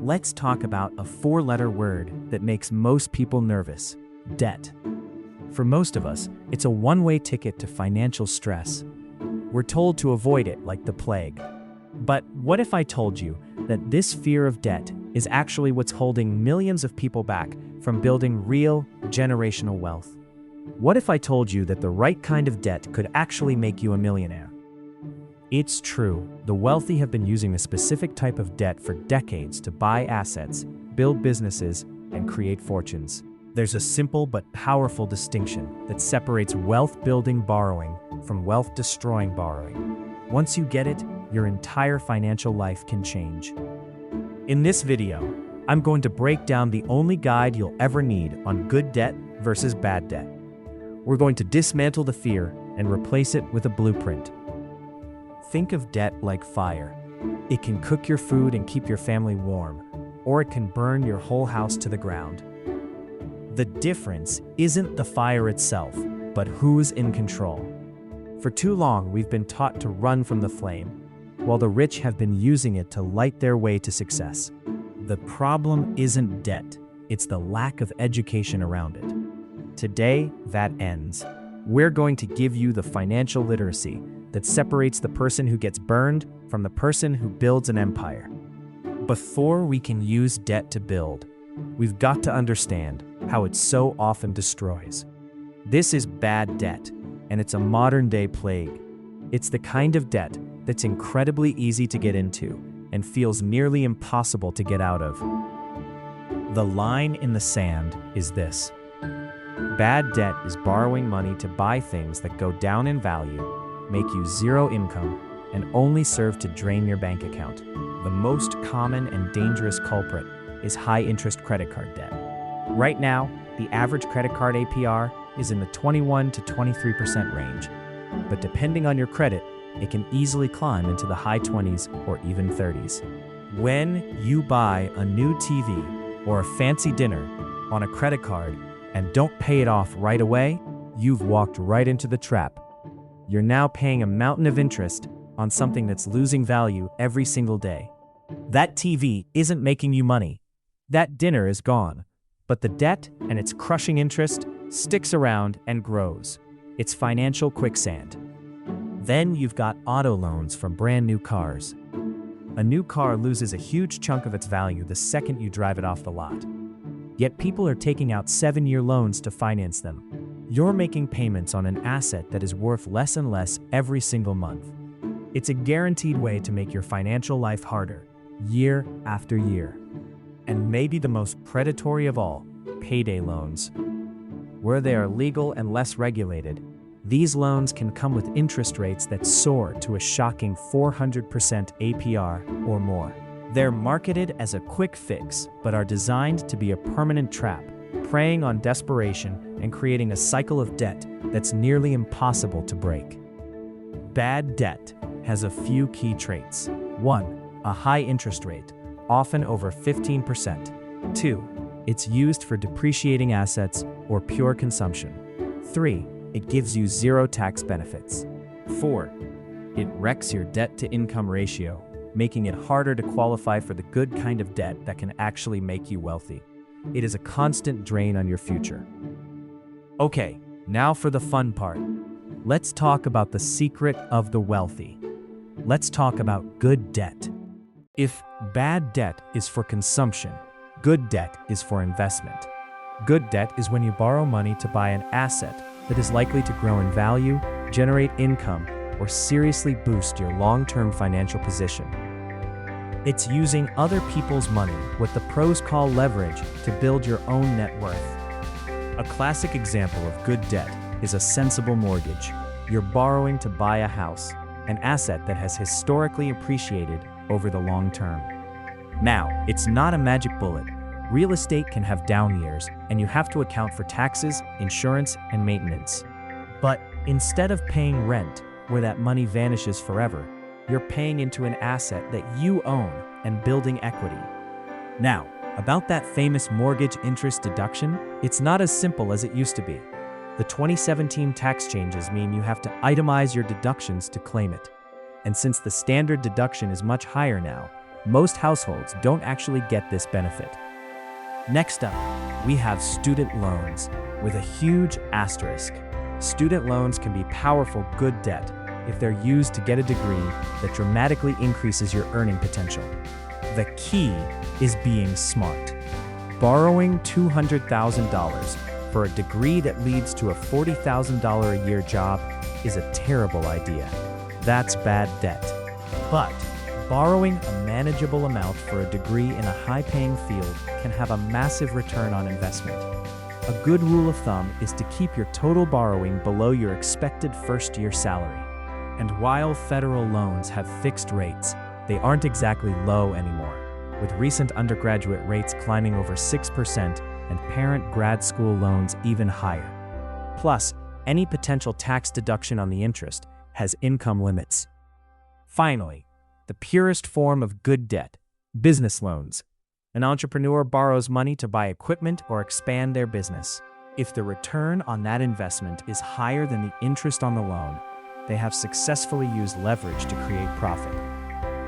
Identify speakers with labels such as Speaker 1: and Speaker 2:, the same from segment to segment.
Speaker 1: let's talk about a four-letter word that makes most people nervous: debt. For most of us, it's a one-way ticket to financial stress. We're told to avoid it like the plague. But what if I told you that this fear of debt is actually what's holding millions of people back from building real, generational wealth? What if I told you that the right kind of debt could actually make you a millionaire? It's true. The wealthy have been using a specific type of debt for decades to buy assets, build businesses, and create fortunes. There's a simple but powerful distinction that separates wealth-building borrowing from wealth-destroying borrowing. Once you get it, your entire financial life can change. In this video, I'm going to break down the only guide you'll ever need on good debt versus bad debt. We're going to dismantle the fear and replace it with a blueprint. Think of debt like fire. It can cook your food and keep your family warm, or it can burn your whole house to the ground. The difference isn't the fire itself, but who's in control. For too long, we've been taught to run from the flame, while the rich have been using it to light their way to success. The problem isn't debt, it's the lack of education around it. Today, that ends. We're going to give you the financial literacy that separates the person who gets burned from the person who builds an empire. Before we can use debt to build, we've got to understand how it so often destroys. This is bad debt, and it's a modern-day plague. It's the kind of debt that's incredibly easy to get into and feels nearly impossible to get out of. The line in the sand is this: bad debt is borrowing money to buy things that go down in value, make you zero income, and only serve to drain your bank account. The most common and dangerous culprit is high-interest credit card debt. Right now, the average credit card APR is in the 21 to 23% range, but depending on your credit, it can easily climb into the high 20s or even 30s. When you buy a new TV or a fancy dinner on a credit card and don't pay it off right away, you've walked right into the trap. You're now paying a mountain of interest on something that's losing value every single day. That TV isn't making you money. That dinner is gone. But the debt and its crushing interest sticks around and grows. It's financial quicksand. Then you've got auto loans from brand new cars. A new car loses a huge chunk of its value the second you drive it off the lot. Yet people are taking out 7-year loans to finance them. You're making payments on an asset that is worth less and less every single month. It's a guaranteed way to make your financial life harder, year after year. And maybe the most predatory of all, payday loans. Where they are legal and less regulated, these loans can come with interest rates that soar to a shocking 400% APR or more. They're marketed as a quick fix, but are designed to be a permanent trap, preying on desperation and creating a cycle of debt that's nearly impossible to break. Bad debt has a few key traits. 1. A high interest rate, often over 15%. 2. It's used for depreciating assets or pure consumption. 3. It gives you zero tax benefits. 4. It wrecks your debt-to-income ratio, making it harder to qualify for the good kind of debt that can actually make you wealthy. It is a constant drain on your future. Okay, now for the fun part. Let's talk about the secret of the wealthy. Let's talk about good debt. If bad debt is for consumption, good debt is for investment. Good debt is when you borrow money to buy an asset that is likely to grow in value, generate income, or seriously boost your long-term financial position. It's using other people's money, what the pros call leverage, to build your own net worth. A classic example of good debt is a sensible mortgage. You're borrowing to buy a house, an asset that has historically appreciated over the long term. Now, it's not a magic bullet. Real estate can have down years, and you have to account for taxes, insurance, and maintenance. But instead of paying rent, where that money vanishes forever, you're paying into an asset that you own and building equity. Now, about that famous mortgage interest deduction, it's not as simple as it used to be. The 2017 tax changes mean you have to itemize your deductions to claim it. And since the standard deduction is much higher now, most households don't actually get this benefit. Next up, we have student loans, with a huge asterisk. Student loans can be powerful good debt if they're used to get a degree that dramatically increases your earning potential. The key is being smart. Borrowing $200,000 for a degree that leads to a $40,000 a year job is a terrible idea. That's bad debt. But borrowing a manageable amount for a degree in a high-paying field can have a massive return on investment. A good rule of thumb is to keep your total borrowing below your expected first-year salary. And while federal loans have fixed rates, they aren't exactly low anymore, with recent undergraduate rates climbing over 6% and parent grad school loans even higher. Plus, any potential tax deduction on the interest has income limits. Finally, the purest form of good debt, business loans. An entrepreneur borrows money to buy equipment or expand their business. If the return on that investment is higher than the interest on the loan, they have successfully used leverage to create profit.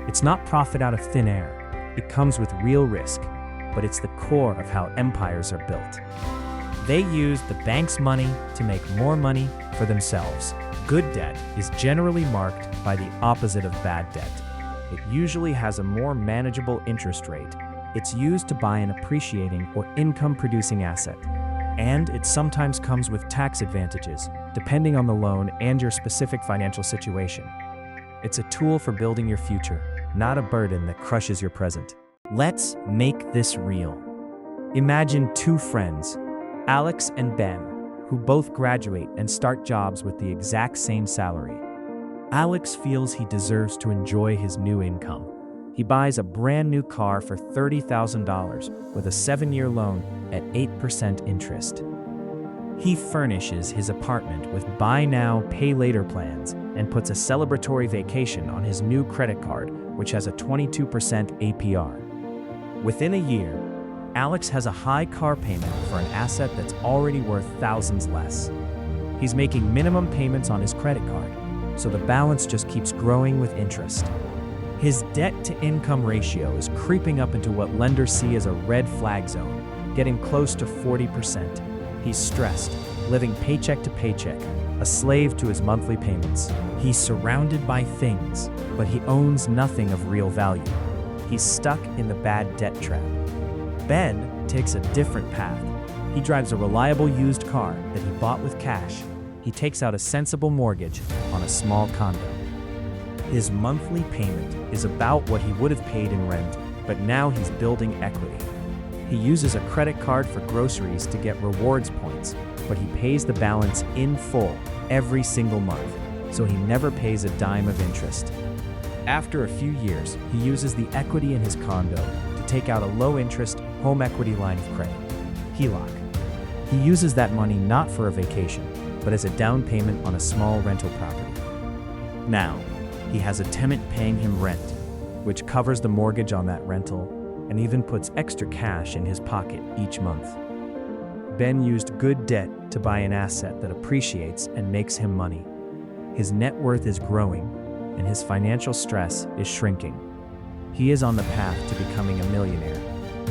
Speaker 1: It's not profit out of thin air. It comes with real risk, but it's the core of how empires are built. They use the bank's money to make more money for themselves. Good debt is generally marked by the opposite of bad debt. It usually has a more manageable interest rate. It's used to buy an appreciating or income-producing asset. And it sometimes comes with tax advantages, depending on the loan and your specific financial situation. It's a tool for building your future, not a burden that crushes your present. Let's make this real. Imagine two friends, Alex and Ben, who both graduate and start jobs with the exact same salary. Alex feels he deserves to enjoy his new income. He buys a brand new car for $30,000 with a 7-year loan at 8% interest. He furnishes his apartment with buy now, pay later plans and puts a celebratory vacation on his new credit card, which has a 22% APR. Within a year, Alex has a high car payment for an asset that's already worth thousands less. He's making minimum payments on his credit card, so the balance just keeps growing with interest. His debt-to-income ratio is creeping up into what lenders see as a red flag zone, getting close to 40%. He's stressed, living paycheck to paycheck, a slave to his monthly payments. He's surrounded by things, but he owns nothing of real value. He's stuck in the bad debt trap. Ben takes a different path. He drives a reliable used car that he bought with cash. He takes out a sensible mortgage on a small condo. His monthly payment is about what he would have paid in rent, but now he's building equity. He uses a credit card for groceries to get rewards points, but he pays the balance in full every single month, so he never pays a dime of interest. After a few years, he uses the equity in his condo to take out a low-interest home equity line of credit, HELOC. He uses that money not for a vacation, but as a down payment on a small rental property. Now, he has a tenant paying him rent, which covers the mortgage on that rental and even puts extra cash in his pocket each month. Ben used good debt to buy an asset that appreciates and makes him money. His net worth is growing, and his financial stress is shrinking. He is on the path to becoming a millionaire.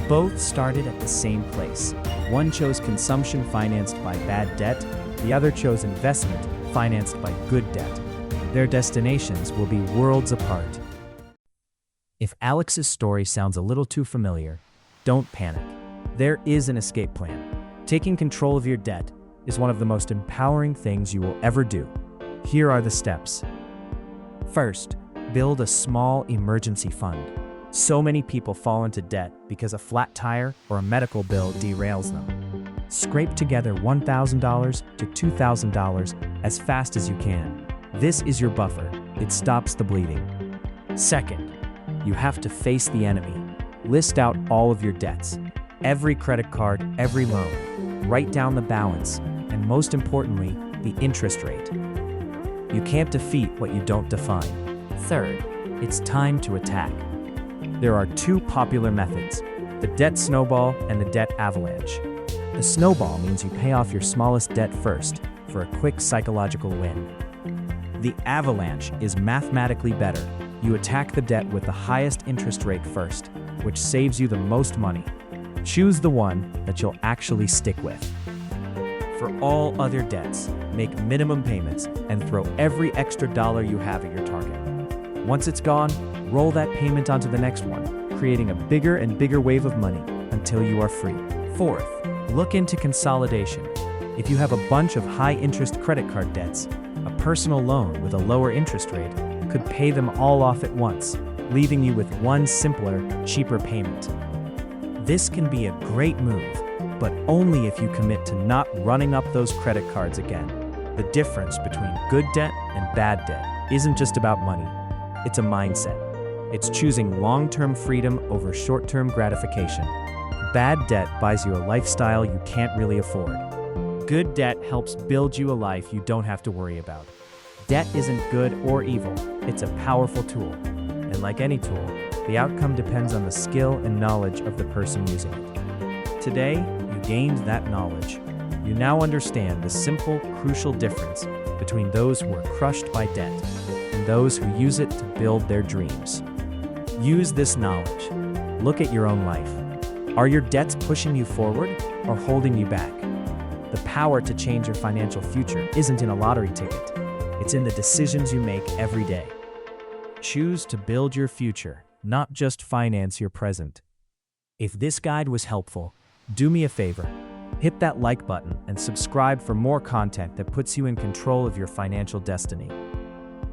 Speaker 1: Both started at the same place. One chose consumption financed by bad debt, the other chose investment financed by good debt. Their destinations will be worlds apart. If Alex's story sounds a little too familiar, don't panic. There is an escape plan. Taking control of your debt is one of the most empowering things you will ever do. Here are the steps. First, build a small emergency fund. So many people fall into debt because a flat tire or a medical bill derails them. Scrape together $1,000 to $2,000 as fast as you can. This is your buffer. It stops the bleeding. Second, you have to face the enemy. List out all of your debts, every credit card, every loan. Write down the balance, and most importantly, the interest rate. You can't defeat what you don't define. Third, it's time to attack. There are two popular methods, the debt snowball and the debt avalanche. The snowball means you pay off your smallest debt first for a quick psychological win. The avalanche is mathematically better. You attack the debt with the highest interest rate first, which saves you the most money. Choose the one that you'll actually stick with. For all other debts, make minimum payments and throw every extra dollar you have at your target. Once it's gone, roll that payment onto the next one, creating a bigger and bigger wave of money until you are free. Fourth, look into consolidation. If you have a bunch of high-interest credit card debts, a personal loan with a lower interest rate could pay them all off at once, leaving you with one simpler, cheaper payment. This can be a great move, but only if you commit to not running up those credit cards again. The difference between good debt and bad debt isn't just about money. It's a mindset. It's choosing long-term freedom over short-term gratification. Bad debt buys you a lifestyle you can't really afford. Good debt helps build you a life you don't have to worry about. Debt isn't good or evil, it's a powerful tool. And like any tool, the outcome depends on the skill and knowledge of the person using it. Today, you gained that knowledge. You now understand the simple, crucial difference between those who are crushed by debt and those who use it to build their dreams. Use this knowledge. Look at your own life. Are your debts pushing you forward or holding you back? The power to change your financial future isn't in a lottery ticket. It's in the decisions you make every day. Choose to build your future, not just finance your present. If this guide was helpful, do me a favor. Hit that like button and subscribe for more content that puts you in control of your financial destiny.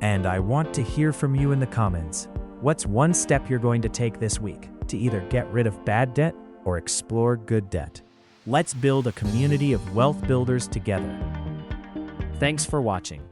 Speaker 1: And I want to hear from you in the comments. What's one step you're going to take this week to either get rid of bad debt or explore good debt? Let's build a community of wealth builders together. Thanks for watching.